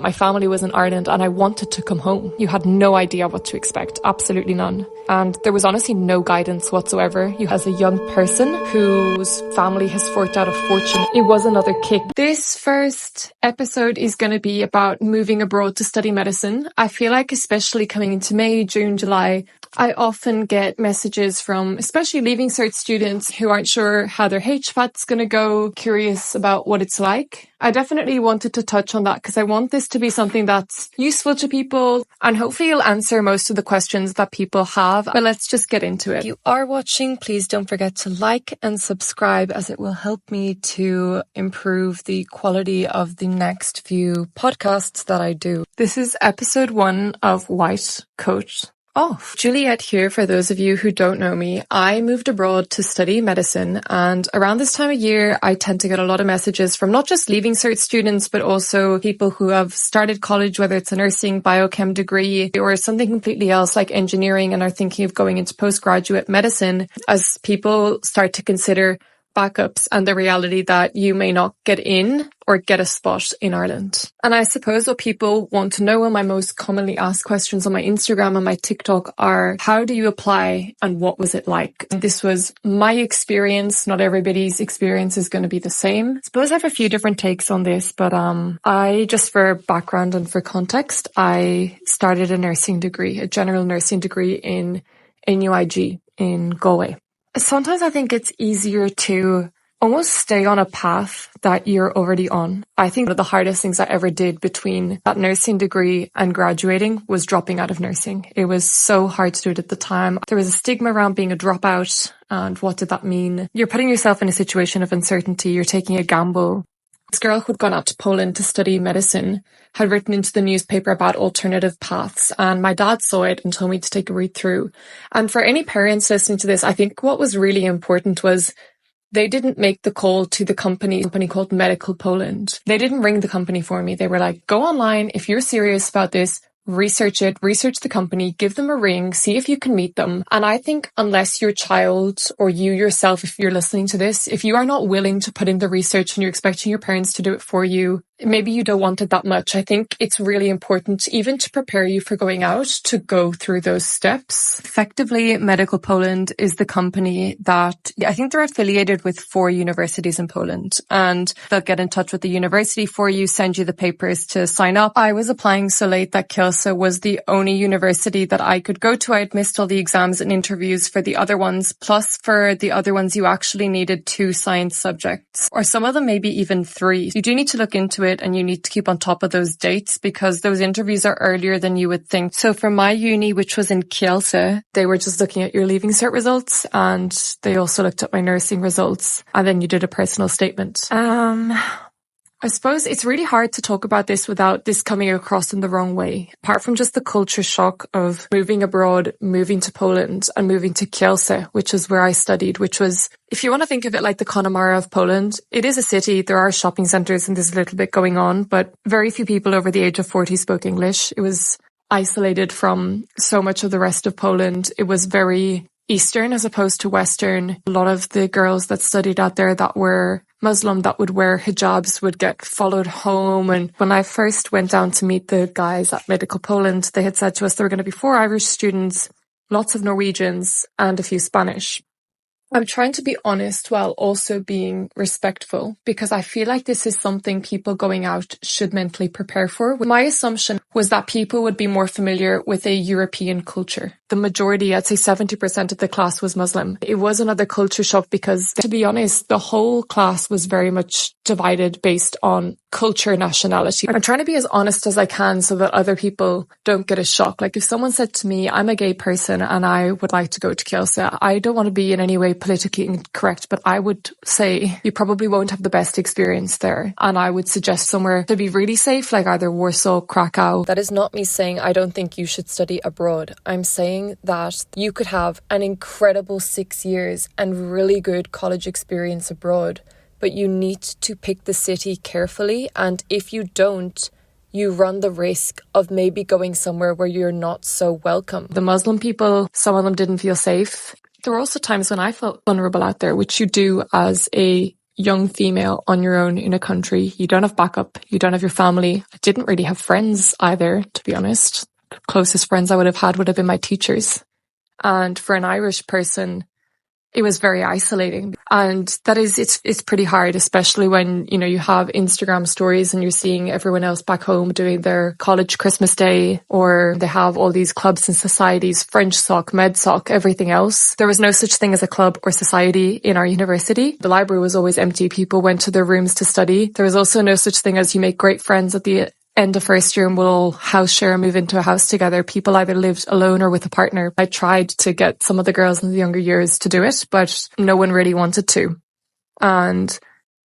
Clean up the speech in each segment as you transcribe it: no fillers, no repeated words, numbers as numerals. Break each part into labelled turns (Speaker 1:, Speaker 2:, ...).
Speaker 1: My family was in Ireland and I wanted to come home. You had no idea what to expect, absolutely none. And there was honestly no guidance whatsoever. You as a young person whose family has forked out a fortune, it was another kick. This first episode is going to be about moving abroad to study medicine. I feel like especially coming into May, June, July, I often get messages from especially Leaving Cert students who aren't sure how their HVAT's going to go, curious about what it's like. I definitely wanted to touch on that because I want this to be something that's useful to people and hopefully it'll answer most of the questions that people have. But let's just get into it. If you are watching, please don't forget to like and subscribe as it will help me to improve the quality of the next few podcasts that I do. This is episode 1 of White Coat Off. Juliet here, for those of you who don't know me. I moved abroad to study medicine, and around this time of year I tend to get a lot of messages from not just Leaving Cert students but also people who have started college, whether it's a nursing, biochem degree or something completely else like engineering, and are thinking of going into postgraduate medicine, as people start to consider backups and the reality that you may not get in or get a spot in Ireland. And I suppose what people want to know, and my most commonly asked questions on my Instagram and my TikTok are, how do you apply and what was it like? And this was my experience. Not everybody's experience is going to be the same. I suppose I have a few different takes on this, but I, just for background and for context, I started a nursing degree, a general nursing degree in NUIG in Galway. Sometimes I think it's easier to almost stay on a path that you're already on. I think one of the hardest things I ever did between that nursing degree and graduating was dropping out of nursing. It was so hard to do it at the time. There was a stigma around being a dropout, and what did that mean? You're putting yourself in a situation of uncertainty. You're taking a gamble. This girl who'd gone out to Poland to study medicine had written into the newspaper about alternative paths, and my dad saw it and told me to take a read through. And for any parents listening to this, I think what was really important was they didn't make the call to the company called Medical Poland. They didn't ring the company for me. They were like, go online. If you're serious about this, research it, research the company, give them a ring, see if you can meet them. And I think unless your child or you yourself, if you're listening to this, if you are not willing to put in the research and you're expecting your parents to do it for you, maybe you don't want it that much. I think it's really important, even to prepare you for going out, to go through those steps. Effectively, Medical Poland is the company that, I think they're affiliated with 4 universities in Poland, and they'll get in touch with the university for you, send you the papers to sign up. I was applying so late that Kielce was the only university that I could go to. I had missed all the exams and interviews for the other ones, plus for the other ones you actually needed 2 science subjects, or some of them maybe even 3. You do need to look into it, and you need to keep on top of those dates because those interviews are earlier than you would think. So for my uni, which was in Kielce, they were just looking at your Leaving Cert results, and they also looked at my nursing results, and then you did a personal statement. I suppose it's really hard to talk about this without this coming across in the wrong way. Apart from just the culture shock of moving abroad, moving to Poland and moving to Kielce, which is where I studied, which was, if you want to think of it like the Connemara of Poland, it is a city. There are shopping centres and there's a little bit going on, but very few people over the age of 40 spoke English. It was isolated from so much of the rest of Poland. It was very Eastern as opposed to Western. A lot of the girls that studied out there that were Muslim, that would wear hijabs, would get followed home. And when I first went down to meet the guys at Medical Poland, they had said to us there were going to be 4 Irish students, lots of Norwegians and a few Spanish. I'm trying to be honest while also being respectful, because I feel like this is something people going out should mentally prepare for. My assumption was that people would be more familiar with a European culture. The majority, I'd say 70% of the class was Muslim. It was another culture shock because, to be honest, the whole class was very much divided based on culture, nationality. I'm trying to be as honest as I can so that other people don't get a shock. Like if someone said to me, I'm a gay person and I would like to go to Kielce, I don't want to be in any way politically incorrect, but I would say you probably won't have the best experience there. And I would suggest somewhere to be really safe, like either Warsaw, Krakow. That is not me saying I don't think you should study abroad. I'm saying that you could have an incredible 6 years and really good college experience abroad, but you need to pick the city carefully. And if you don't, you run the risk of maybe going somewhere where you're not so welcome. The Muslim people, some of them didn't feel safe. There were also times when I felt vulnerable out there, which you do as a young female on your own in a country. You don't have backup. You don't have your family. I didn't really have friends either, to be honest. The closest friends I would have had would have been my teachers. And for an Irish person, it was very isolating. And that is, it's pretty hard, especially when, you know, you have Instagram stories and you're seeing everyone else back home doing their college Christmas day, or they have all these clubs and societies, French Soc, Med Soc, everything else. There was no such thing as a club or society in our university. The library was always empty. People went to their rooms to study. There was also no such thing as you make great friends at the end of first year and we'll all house share and move into a house together. People either lived alone or with a partner. I tried to get some of the girls in the younger years to do it, but no one really wanted to. And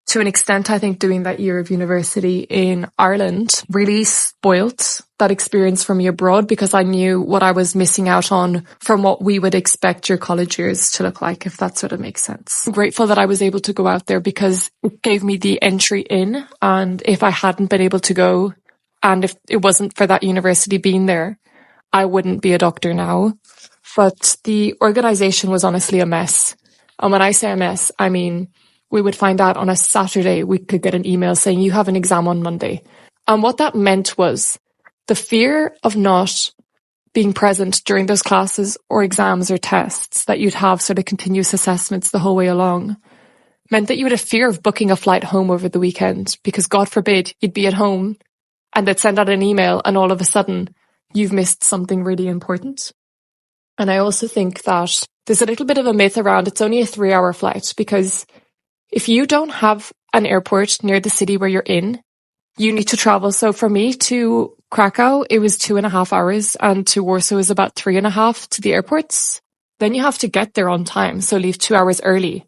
Speaker 1: to an extent, I think doing that year of university in Ireland really spoilt that experience for me abroad, because I knew what I was missing out on from what we would expect your college years to look like, if that sort of makes sense. I'm grateful that I was able to go out there because it gave me the entry in. And if I hadn't been able to go, and if it wasn't for that university being there, I wouldn't be a doctor now. But the organisation was honestly a mess. And when I say a mess, I mean, we would find out on a Saturday, we could get an email saying you have an exam on Monday. And what that meant was the fear of not being present during those classes or exams or tests that you'd have sort of continuous assessments the whole way along meant that you would have fear of booking a flight home over the weekend, because God forbid you'd be at home and they'd send out an email and all of a sudden you've missed something really important. And I also think that there's a little bit of a myth around it's only a 3-hour flight, because if you don't have an airport near the city where you're in, you need to travel. So for me to Krakow, it was 2.5 hours, and to Warsaw is about 3.5 to the airports. Then you have to get there on time, so leave 2 hours early.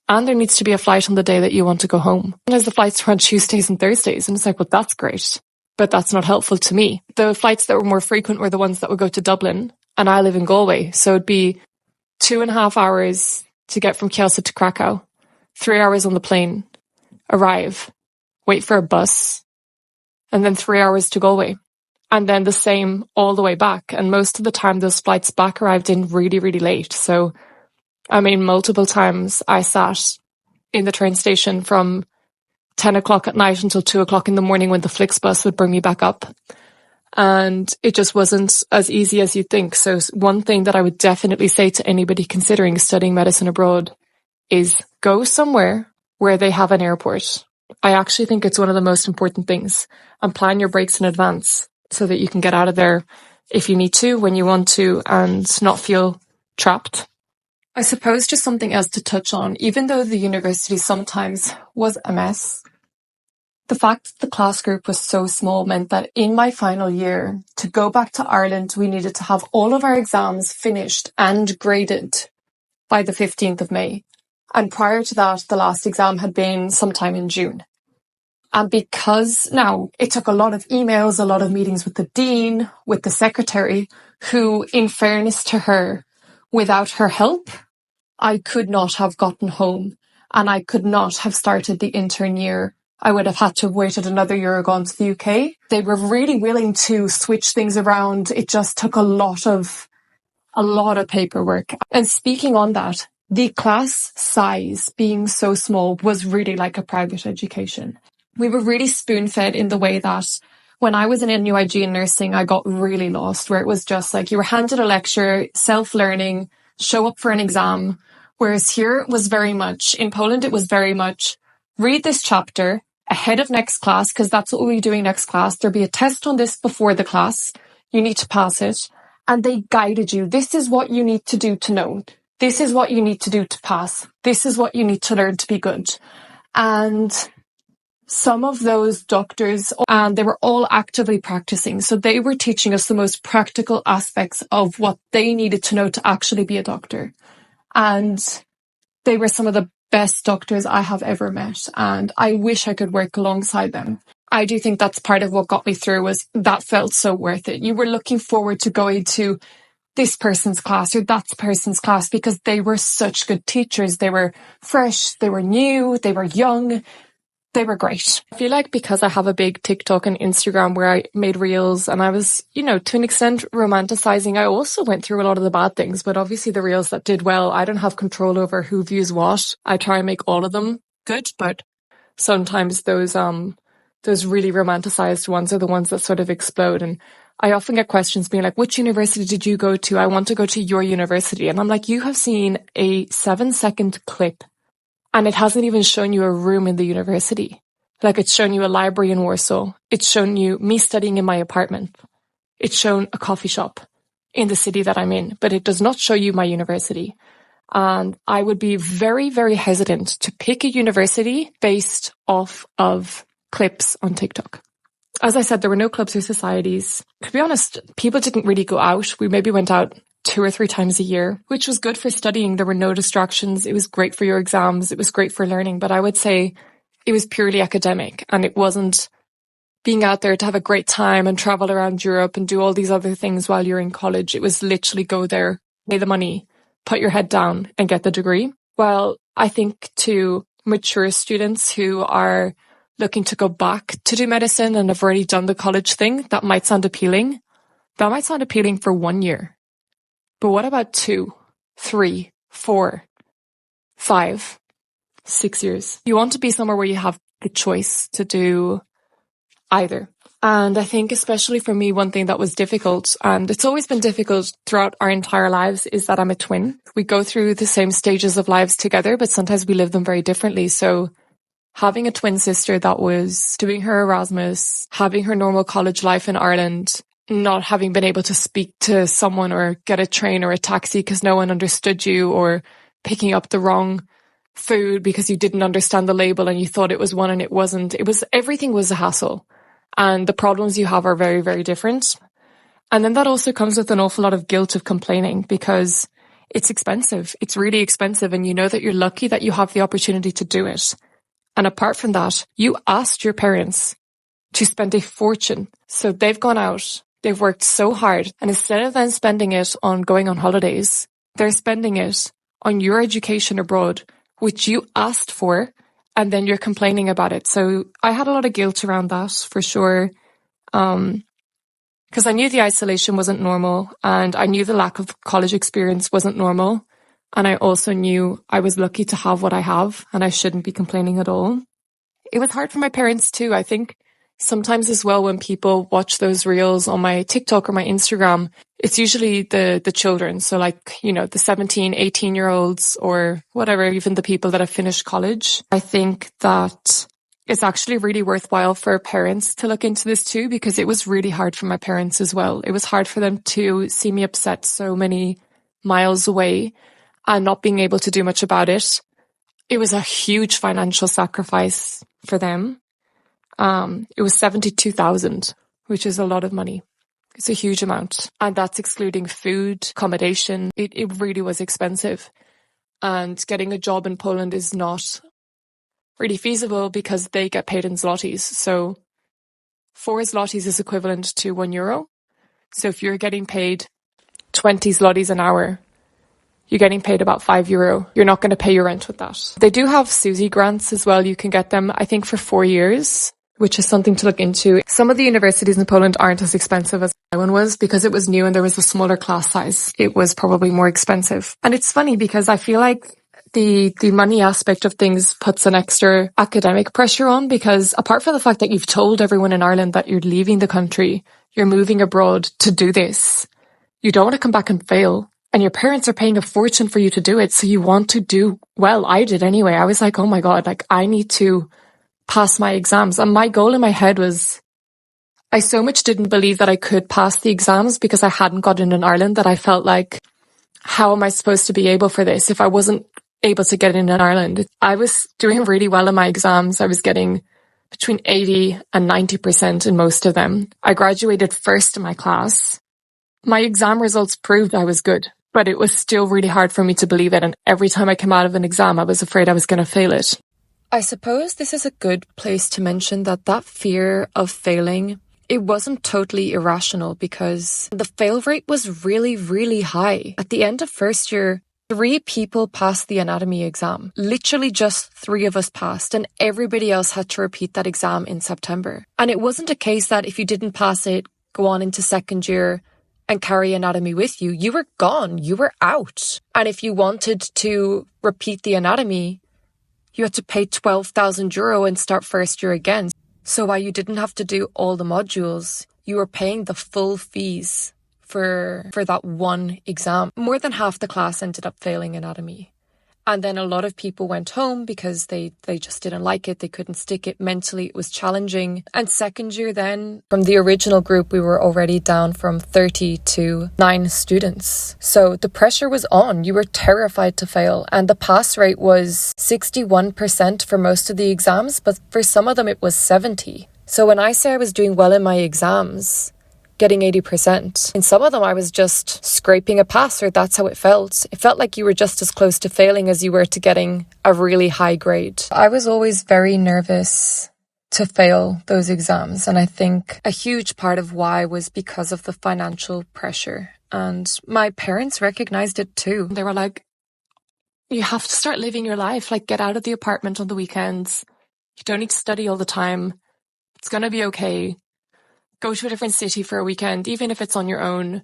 Speaker 1: And there needs to be a flight on the day that you want to go home. Sometimes the flights are on Tuesdays and Thursdays, and it's like, well, that's great. But that's not helpful to me. The flights that were more frequent were the ones that would go to Dublin, and I live in Galway. So it'd be 2.5 hours to get from Kielce to Krakow, 3 hours on the plane, arrive, wait for a bus, and then 3 hours to Galway. And then the same all the way back. And most of the time, those flights back arrived in really, really late. So, I mean, multiple times I sat in the train station from 10 o'clock at night until 2 o'clock in the morning when the Flixbus would bring me back up. And it just wasn't as easy as you'd think. So one thing that I would definitely say to anybody considering studying medicine abroad is go somewhere where they have an airport. I actually think it's one of the most important things. And plan your breaks in advance so that you can get out of there if you need to, when you want to, and not feel trapped. I suppose just something else to touch on, even though the university sometimes was a mess, the fact that the class group was so small meant that in my final year, to go back to Ireland, we needed to have all of our exams finished and graded by the 15th of May. And prior to that, the last exam had been sometime in June. And because now it took a lot of emails, a lot of meetings with the dean, with the secretary, who, in fairness to her, without her help, I could not have gotten home, and I could not have started the intern year. I would have had to have waited another year or gone to the UK. They were really willing to switch things around. It just took a lot of paperwork. And speaking on that, the class size being so small was really like a private education. We were really spoon-fed in the way that when I was in NUIG in nursing, I got really lost, where it was just like you were handed a lecture, self-learning, show up for an exam. Whereas here it was very much, in Poland, it was very much read this chapter ahead of next class, because that's what we'll be doing next class. There'll be a test on this before the class. You need to pass it. And they guided you. This is what you need to do to know. This is what you need to do to pass. This is what you need to learn to be good. And some of those doctors, and they were all actively practicing. So they were teaching us the most practical aspects of what they needed to know to actually be a doctor. And they were some of the best doctors I have ever met. And I wish I could work alongside them. I do think that's part of what got me through, was that felt so worth it. You were looking forward to going to this person's class or that person's class because they were such good teachers. They were fresh, they were new, they were young. They were great. I feel like because I have a big TikTok and Instagram where I made reels and I was, to an extent romanticizing, I also went through a lot of the bad things, but obviously the reels that did well, I don't have control over who views what. I try and make all of them good, but sometimes those really romanticized ones are the ones that sort of explode. And I often get questions being like, which university did you go to? I want to go to your university. And I'm like, you have seen a 7-second clip and it hasn't even shown you a room in the university. Like, it's shown you a library in Warsaw. It's shown you me studying in my apartment. It's shown a coffee shop in the city that I'm in, but it does not show you my university. And I would be very, very hesitant to pick a university based off of clips on TikTok. As I said, there were no clubs or societies. To be honest, people didn't really go out. We maybe went out 2 or 3 times a year, which was good for studying. There were no distractions. It was great for your exams. It was great for learning. But I would say it was purely academic, and it wasn't being out there to have a great time and travel around Europe and do all these other things while you're in college. It was literally go there, pay the money, put your head down and get the degree. Well, I think to mature students who are looking to go back to do medicine and have already done the college thing, that might sound appealing. That might sound appealing for 1 year. But what about 2, 3, 4, 5, 6 years? You want to be somewhere where you have the choice to do either. And I think especially for me, one thing that was difficult, and it's always been difficult throughout our entire lives, is that I'm a twin. We go through the same stages of lives together, but sometimes we live them very differently. So having a twin sister that was doing her Erasmus, having her normal college life in Ireland, not having been able to speak to someone or get a train or a taxi because no one understood you, or picking up the wrong food because you didn't understand the label and you thought it was one and it wasn't. Everything was a hassle. And the problems you have are very, very different. And then that also comes with an awful lot of guilt of complaining because it's expensive. It's really expensive. And you know that you're lucky that you have the opportunity to do it. And apart from that, you asked your parents to spend a fortune. So they've gone out, they've worked so hard. And instead of then spending it on going on holidays, they're spending it on your education abroad, which you asked for. And then you're complaining about it. So I had a lot of guilt around that for sure. Because I knew the isolation wasn't normal and I knew the lack of college experience wasn't normal. And I also knew I was lucky to have what I have and I shouldn't be complaining at all. It was hard for my parents too. I think sometimes as well when people watch those reels on my TikTok or my Instagram, it's usually the children. So like, you know, the 17, 18-year-olds or whatever, even the people that have finished college. I think that it's actually really worthwhile for parents to look into this too, because it was really hard for my parents as well. It was hard for them to see me upset so many miles away and not being able to do much about it. It was a huge financial sacrifice for them. It was 72,000, which is a lot of money. It's a huge amount. And that's excluding food, accommodation. It really was expensive. And getting a job in Poland is not really feasible because they get paid in zlotys. So 4 zlotys is equivalent to €1. So if you're getting paid 20 zlotys an hour, you're getting paid about €5. You're not going to pay your rent with that. They do have Susie grants as well. You can get them, I think, for 4 years, which is something to look into. Some of the universities in Poland aren't as expensive as my one was because it was new and there was a smaller class size. It was probably more expensive. And it's funny because I feel like the money aspect of things puts an extra academic pressure on, because apart from the fact that you've told everyone in Ireland that you're leaving the country, you're moving abroad to do this, you don't want to come back and fail. And your parents are paying a fortune for you to do it. So you want to do well. I did anyway. I was like, oh my God, like I need to pass my exams. And my goal in my head was, I so much didn't believe that I could pass the exams because I hadn't gotten in Ireland that I felt like, how am I supposed to be able for this if I wasn't able to get in Ireland? I was doing really well in my exams. I was getting between 80 and 90% in most of them. I graduated first in my class. My exam results proved I was good, but it was still really hard for me to believe it. And every time I came out of an exam, I was afraid I was going to fail it. I suppose this is a good place to mention that fear of failing, it wasn't totally irrational because the fail rate was really, really high. At the end of first year, 3 people passed the anatomy exam. Literally just 3 of us passed, and everybody else had to repeat that exam in September. And it wasn't a case that if you didn't pass it, go on into second year and carry anatomy with you. You were gone. You were out. And if you wanted to repeat the anatomy, You had to pay €12,000 and start first year again. So while you didn't have to do all the modules, you were paying the full fees for that one exam. More than half the class ended up failing anatomy. And then a lot of people went home because they just didn't like it. They couldn't stick it. Mentally, it was challenging. And second year then, from the original group, we were already down from 30 to 9 students. So the pressure was on. You were terrified to fail. And the pass rate was 61% for most of the exams, but for some of them it was 70. So when I say I was doing well in my exams, getting 80%. In some of them, I was just scraping a pass, or that's how it felt. It felt like you were just as close to failing as you were to getting a really high grade. I was always very nervous to fail those exams, and I think a huge part of why was because of the financial pressure. And my parents recognized it too. They were like, you have to start living your life, like get out of the apartment on the weekends. You don't need to study all the time. It's going to be okay. Go to a different city for a weekend, even if it's on your own.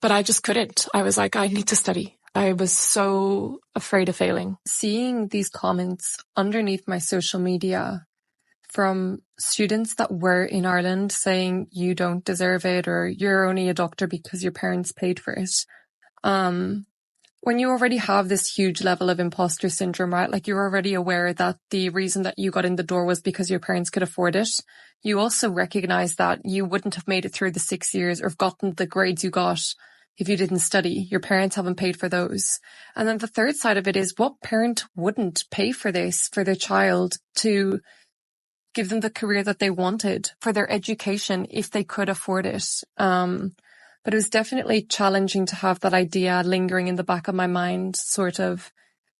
Speaker 1: But I just couldn't. I was like, I need to study. I was so afraid of failing. Seeing these comments underneath my social media from students that were in Ireland saying you don't deserve it, or you're only a doctor because your parents paid for it. When you already have this huge level of imposter syndrome, right? Like you're already aware that the reason that you got in the door was because your parents could afford it. You also recognize that you wouldn't have made it through the 6 years or have gotten the grades you got if you didn't study. Your parents haven't paid for those. And then the third side of it is, what parent wouldn't pay for this for their child to give them the career that they wanted, for their education if they could afford it? But it was definitely challenging to have that idea lingering in the back of my mind, sort of,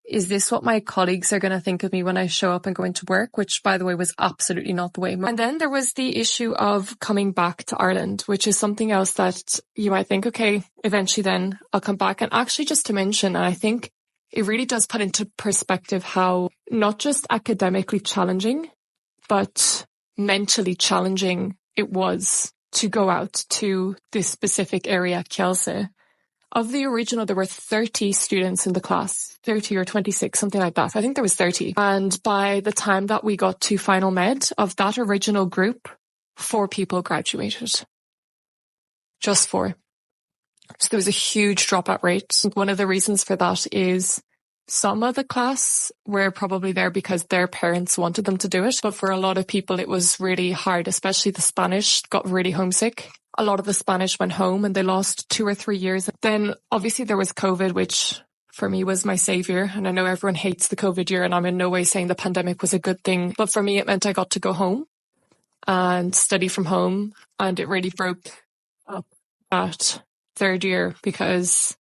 Speaker 1: is this what my colleagues are going to think of me when I show up and go into work? Which, by the way, was absolutely not the way. And then there was the issue of coming back to Ireland, which is something else that you might think, okay, eventually then I'll come back. And actually, just to mention, and I think it really does put into perspective how not just academically challenging, but mentally challenging it was to go out to this specific area, Kielce. Of the original, there were 30 students in the class, 30 or 26, something like that. I think there was 30. And by the time that we got to final med, of that original group, 4 people graduated. Just 4. So there was a huge dropout rate. One of the reasons for that is some of the class were probably there because their parents wanted them to do it. But for a lot of people, it was really hard, especially the Spanish got really homesick. A lot of the Spanish went home and they lost 2 or 3 years. Then obviously there was COVID, which for me was my savior. And I know everyone hates the COVID year, and I'm in no way saying the pandemic was a good thing. But for me, it meant I got to go home and study from home. And it really broke up that third year because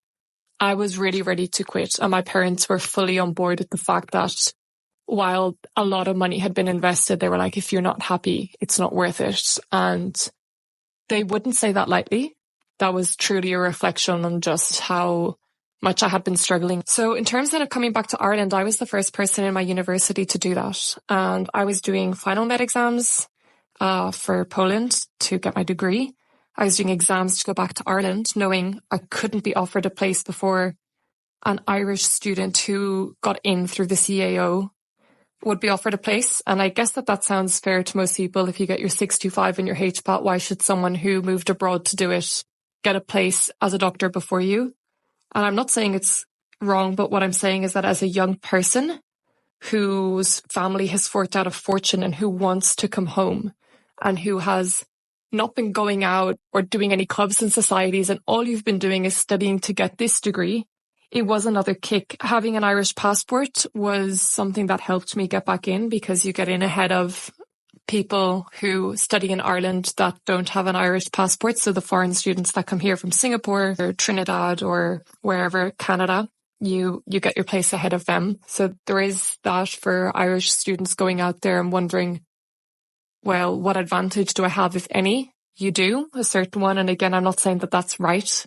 Speaker 1: I was really ready to quit, and my parents were fully on board with the fact that while a lot of money had been invested, they were like, if you're not happy, it's not worth it. And they wouldn't say that lightly. That was truly a reflection on just how much I had been struggling. So in terms of coming back to Ireland, I was the first person in my university to do that. And I was doing final med exams for Poland to get my degree. I was doing exams to go back to Ireland, knowing I couldn't be offered a place before an Irish student who got in through the CAO would be offered a place. And I guess that sounds fair to most people. If you get your 625 in your HPAT, why should someone who moved abroad to do it get a place as a doctor before you? And I'm not saying it's wrong, but what I'm saying is that as a young person whose family has forked out a fortune and who wants to come home and who has not been going out or doing any clubs and societies, and all you've been doing is studying to get this degree, it was another kick. Having an Irish passport was something that helped me get back in, because you get in ahead of people who study in Ireland that don't have an Irish passport. So the foreign students that come here from Singapore or Trinidad or wherever, Canada, you get your place ahead of them. So there is that for Irish students going out there and wondering, well, what advantage do I have, if any? You do, a certain one. And again, I'm not saying that that's right,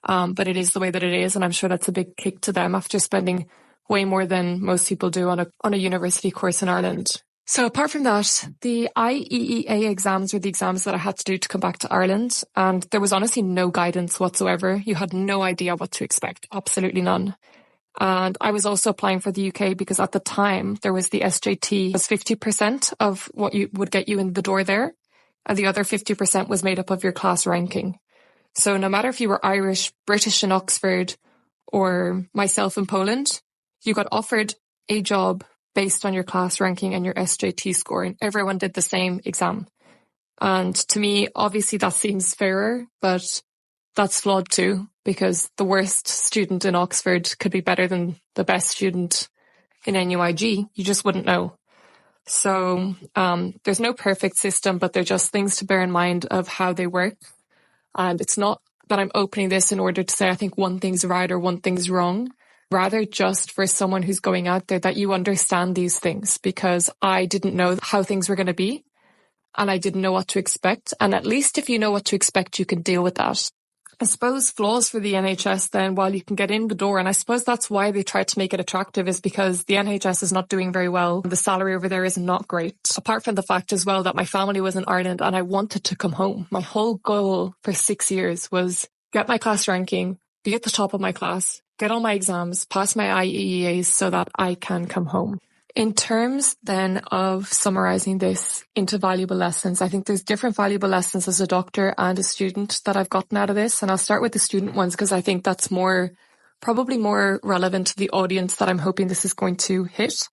Speaker 1: but it is the way that it is. And I'm sure that's a big kick to them after spending way more than most people do on a university course in Ireland. So apart from that, the IEEA exams were the exams that I had to do to come back to Ireland. And there was honestly no guidance whatsoever. You had no idea what to expect. Absolutely none. And I was also applying for the UK because at the time there was the SJT was 50% of what you would get you in the door there. And the other 50% was made up of your class ranking. So no matter if you were Irish, British in Oxford, or myself in Poland, you got offered a job based on your class ranking and your SJT score, and everyone did the same exam. And to me, obviously that seems fairer, but that's flawed too, because the worst student in Oxford could be better than the best student in NUIG. You just wouldn't know. So there's no perfect system, but they're just things to bear in mind of how they work. And it's not that I'm opening this in order to say I think one thing's right or one thing's wrong. Rather, just for someone who's going out there, that you understand these things, because I didn't know how things were going to be and I didn't know what to expect. And at least if you know what to expect, you can deal with that. I suppose flaws for the NHS then, while you can get in the door, and I suppose that's why they tried to make it attractive, is because the NHS is not doing very well. The salary over there is not great. Apart from the fact as well that my family was in Ireland and I wanted to come home. My whole goal for 6 years was get my class ranking, be at the top of my class, get all my exams, pass my IEEAs so that I can come home. In terms then of summarising this into valuable lessons, I think there's different valuable lessons as a doctor and a student that I've gotten out of this. And I'll start with the student ones because I think that's probably more relevant to the audience that I'm hoping this is going to hit.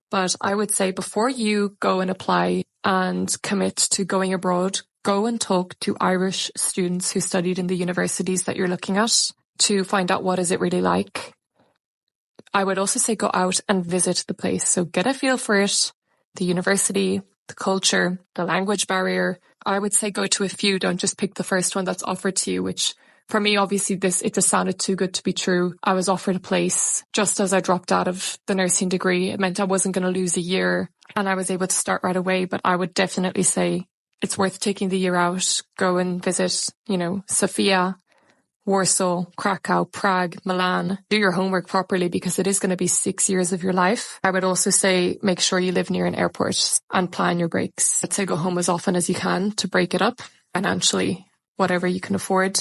Speaker 1: But I would say before you go and apply and commit to going abroad, go and talk to Irish students who studied in the universities that you're looking at to find out what is it really like. I would also say go out and visit the place. So get a feel for it, the university, the culture, the language barrier. I would say go to a few, don't just pick the first one that's offered to you, which for me, obviously it just sounded too good to be true. I was offered a place just as I dropped out of the nursing degree. It meant I wasn't going to lose a year and I was able to start right away. But I would definitely say it's worth taking the year out, go and visit, Sofia, Warsaw, Krakow, Prague, Milan. Do your homework properly because it is going to be 6 years of your life. I would also say make sure you live near an airport and plan your breaks. I'd say go home as often as you can to break it up financially, whatever you can afford.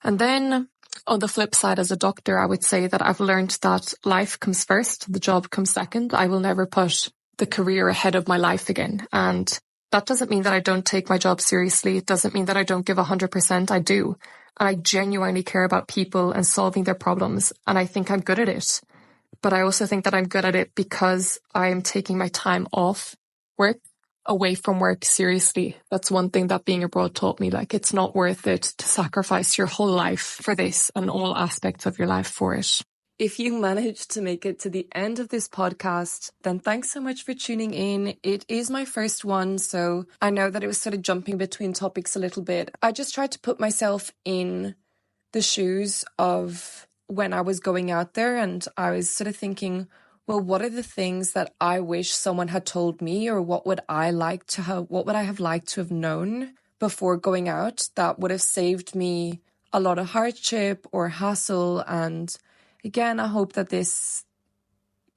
Speaker 1: And then on the flip side, as a doctor, I would say that I've learned that life comes first, the job comes second. I will never put the career ahead of my life again. And that doesn't mean that I don't take my job seriously. It doesn't mean that I don't give 100%. I do. And I genuinely care about people and solving their problems. And I think I'm good at it. But I also think that I'm good at it because I'm taking my time off work, away from work seriously. That's one thing that being abroad taught me. Like, it's not worth it to sacrifice your whole life for this and all aspects of your life for it. If you managed to make it to the end of this podcast, then thanks so much for tuning in. It is my first one, so I know that it was sort of jumping between topics a little bit. I just tried to put myself in the shoes of when I was going out there, and I was sort of thinking, well, what are the things that I wish someone had told me, or what would I have liked to have known before going out that would have saved me a lot of hardship or hassle. And again, I hope that this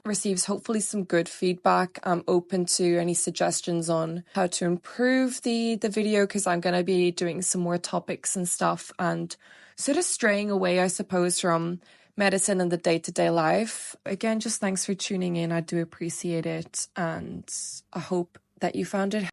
Speaker 1: receives hopefully some good feedback. I'm open to any suggestions on how to improve the video, because I'm going to be doing some more topics and stuff and sort of straying away, I suppose, from medicine and the day-to-day life. Again, just thanks for tuning in. I do appreciate it, and I hope that you found it